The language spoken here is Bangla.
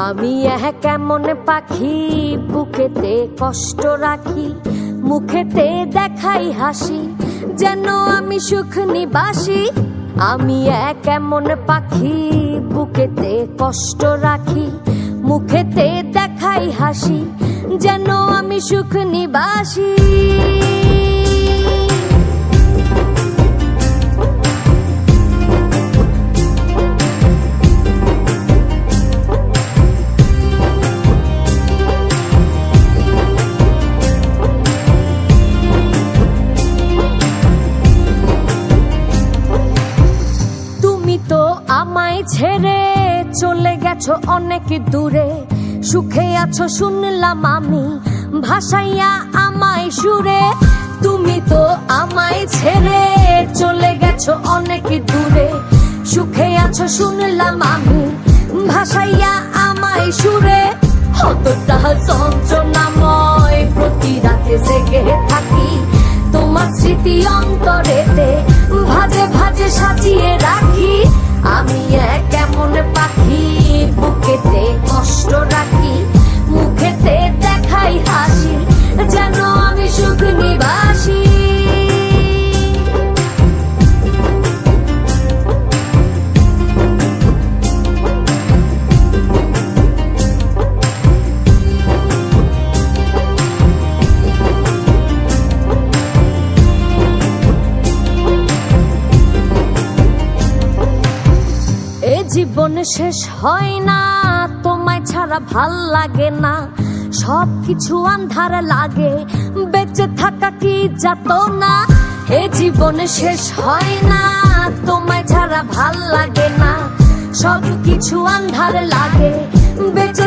আমি কেমন পাখি বুকেতে কষ্ট রাখি, মুখেতে দেখাই হাসি, যেন আমি সুখ নিবাসী। আমি কেমন পাখি বুকেতে কষ্ট রাখি, মুখেতে দেখাই হাসি, যেন আমি সুখ নিবাসী। আমায় ছেড়ে চলে গেছো অনেক দূরে, সুখে আছো শুনলাম আমি, ভাসাইয়া আমায় সুরে। তুমি তো আমায় ছেড়ে চলে গেছো অনেক দূরে, সুখে আছো শুনলাম আমি, ভাসাইয়া আমায় সুরে। কতটা যন্ত্রণাময় প্রতি রাতে জেগে থাকি, তোমার স্মৃতি অন্তরেতে ভাজে ভাজে সাজিয়ে রাখি। আমি কেমন পাখি বুকেতে কষ্ট রাখি, মুখেতে দেখাই হাসি, যেন আমি সুখ নিবাসী। জীবন শেষ হয় না, তোমায় ছাড়া ভাল লাগে না, সবকিছু আন্ধার লাগে, বেঁচে থাকা কি যাতনা। এ জীবন শেষ হয় না, তোমায় ছাড়া ভাল লাগে না, সবকিছু আন্ধার লাগে, বেঁচে